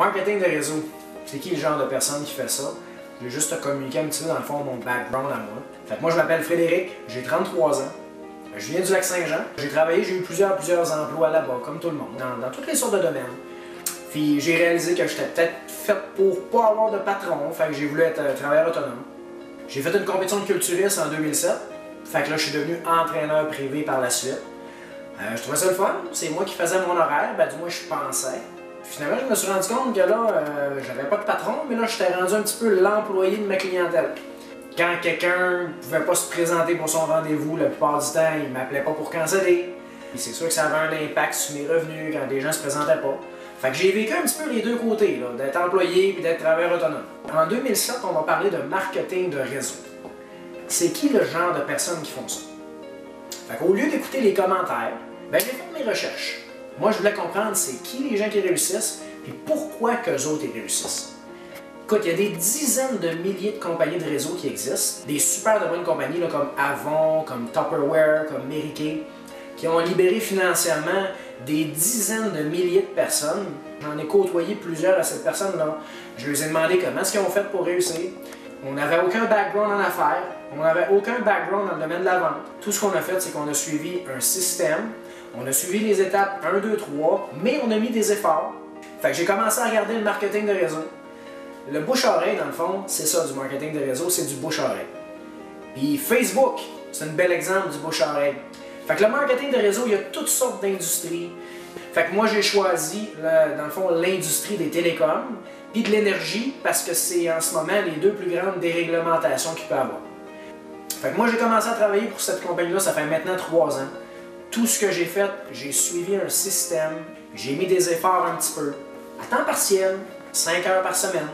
Marketing de réseau. C'est qui le genre de personne qui fait ça? Je vais juste te communiquer un petit peu dans le fond mon background à moi. Fait que moi je m'appelle Frédéric, j'ai 33 ans. Je viens du Lac-Saint-Jean. J'ai travaillé, j'ai eu plusieurs emplois là-bas, comme tout le monde, dans toutes les sortes de domaines. Puis j'ai réalisé que j'étais peut-être fait pour pas avoir de patron, fait que j'ai voulu être travailleur autonome. J'ai fait une compétition de culturiste en 2007, fait que là je suis devenu entraîneur privé par la suite. Je trouvais ça le fun, c'est moi qui faisais mon horaire, ben du moins je pensais. Finalement je me suis rendu compte que là, j'avais pas de patron, mais là j'étais rendu un petit peu l'employé de ma clientèle. Quand quelqu'un ne pouvait pas se présenter pour son rendez-vous, la plupart du temps, il ne m'appelait pas pour canceller. C'est sûr que ça avait un impact sur mes revenus quand des gens ne se présentaient pas. Fait que j'ai vécu un petit peu les deux côtés, d'être employé et d'être travailleur autonome. En 2007, on va parler de marketing de réseau. C'est qui le genre de personnes qui font ça? Fait qu'au lieu d'écouter les commentaires, ben, j'ai fait mes recherches. Moi, je voulais comprendre c'est qui les gens qui réussissent et pourquoi qu'eux autres ils réussissent. Écoute, il y a des dizaines de milliers de compagnies de réseau qui existent, des super de bonnes compagnies là, comme Avon, comme Tupperware, comme Mary Kay, qui ont libéré financièrement des dizaines de milliers de personnes. J'en ai côtoyé plusieurs à cette personne-là. Je leur ai demandé comment est-ce qu'ils ont fait pour réussir. On n'avait aucun background en affaires, on n'avait aucun background dans le domaine de la vente. Tout ce qu'on a fait, c'est qu'on a suivi un système, on a suivi les étapes 1, 2, 3, mais on a mis des efforts. Fait que j'ai commencé à regarder le marketing de réseau. Le bouche-oreille, dans le fond, c'est ça du marketing de réseau, c'est du bouche-oreille. Puis Facebook, c'est un bel exemple du bouche-oreille. Fait que le marketing de réseau, il y a toutes sortes d'industries. Fait que moi, j'ai choisi, dans le fond, l'industrie des télécoms puis de l'énergie parce que c'est en ce moment les deux plus grandes déréglementations qu'il peut y avoir. Fait que moi, j'ai commencé à travailler pour cette compagnie-là, ça fait maintenant 3 ans. Tout ce que j'ai fait, j'ai suivi un système, j'ai mis des efforts un petit peu, à temps partiel, 5 heures par semaine.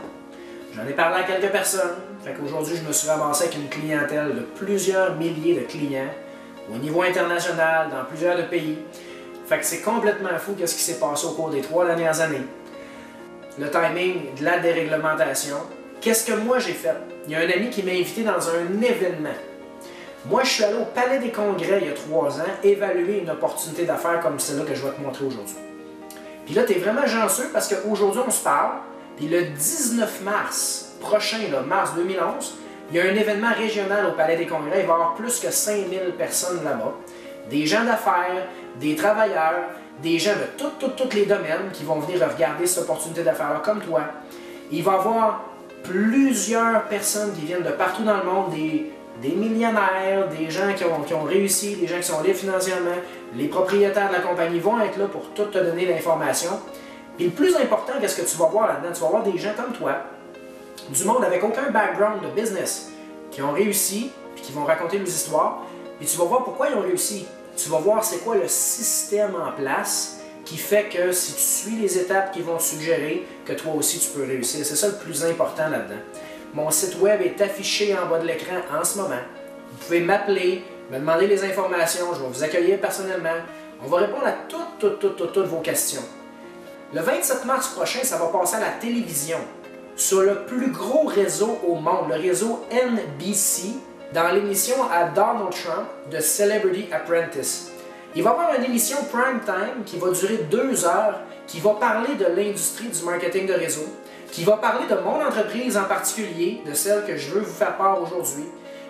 J'en ai parlé à quelques personnes. Fait qu'aujourd'hui, je me suis ramassé avec une clientèle de plusieurs milliers de clients au niveau international, dans plusieurs de pays. Fait que c'est complètement fou ce qui s'est passé au cours des 3 dernières années. Le timing de la déréglementation. Qu'est-ce que moi j'ai fait? Il y a un ami qui m'a invité dans un événement. Moi, je suis allé au Palais des Congrès il y a 3 ans évaluer une opportunité d'affaires comme celle-là que je vais te montrer aujourd'hui. Puis là, tu es vraiment chanceux parce qu'aujourd'hui, on se parle. Puis le 19 mars prochain, là, mars 2011, il y a un événement régional au Palais des Congrès. Il va y avoir plus que 5000 personnes là-bas. Des gens d'affaires, des travailleurs, des gens de tous les domaines qui vont venir regarder cette opportunité d'affaires-là comme toi. Il va y avoir plusieurs personnes qui viennent de partout dans le monde, des millionnaires, des gens qui ont réussi, des gens qui sont libres financièrement. Les propriétaires de la compagnie vont être là pour tout te donner l'information. Et le plus important, qu'est-ce que tu vas voir là-dedans? Tu vas voir des gens comme toi, du monde avec aucun background de business, qui ont réussi, puis qui vont raconter leurs histoires, puis tu vas voir pourquoi ils ont réussi. Tu vas voir c'est quoi le système en place qui fait que si tu suis les étapes qu'ils vont te suggérer, que toi aussi tu peux réussir. C'est ça le plus important là-dedans. Mon site web est affiché en bas de l'écran en ce moment. Vous pouvez m'appeler, me demander les informations, je vais vous accueillir personnellement. On va répondre à toutes vos questions. Le 27 mars prochain, ça va passer à la télévision, sur le plus gros réseau au monde, le réseau NBC, dans l'émission à Donald Trump de Celebrity Apprentice. Il va y avoir une émission prime time qui va durer 2 heures, qui va parler de l'industrie du marketing de réseau, qui va parler de mon entreprise en particulier, de celle que je veux vous faire part aujourd'hui,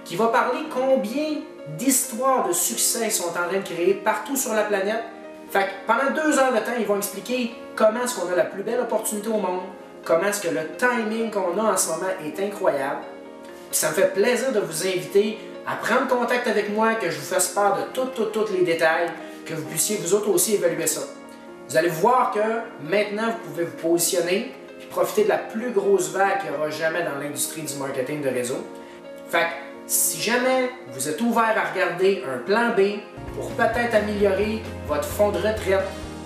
qui va parler combien d'histoires de succès ils sont en train de créer partout sur la planète. Fait que pendant 2 heures de temps, ils vont expliquer comment est-ce qu'on a la plus belle opportunité au monde, comment est-ce que le timing qu'on a en ce moment est incroyable. Puis ça me fait plaisir de vous inviter à prendre contact avec moi, que je vous fasse part de tous les détails, que vous puissiez vous autres aussi évaluer ça. Vous allez voir que maintenant, vous pouvez vous positionner et profiter de la plus grosse vague qu'il n'y aura jamais dans l'industrie du marketing de réseau. Fait que si jamais vous êtes ouvert à regarder un plan B pour peut-être améliorer votre fonds de retraite,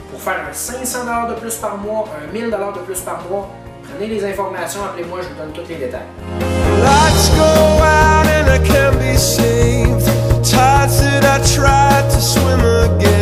pour faire un 500 $ de plus par mois, un 1000 $ de plus par mois, prenez les informations, appelez-moi, je vous donne tous les détails. Lights go out and I can't be saved. Tides that I tried to swim again.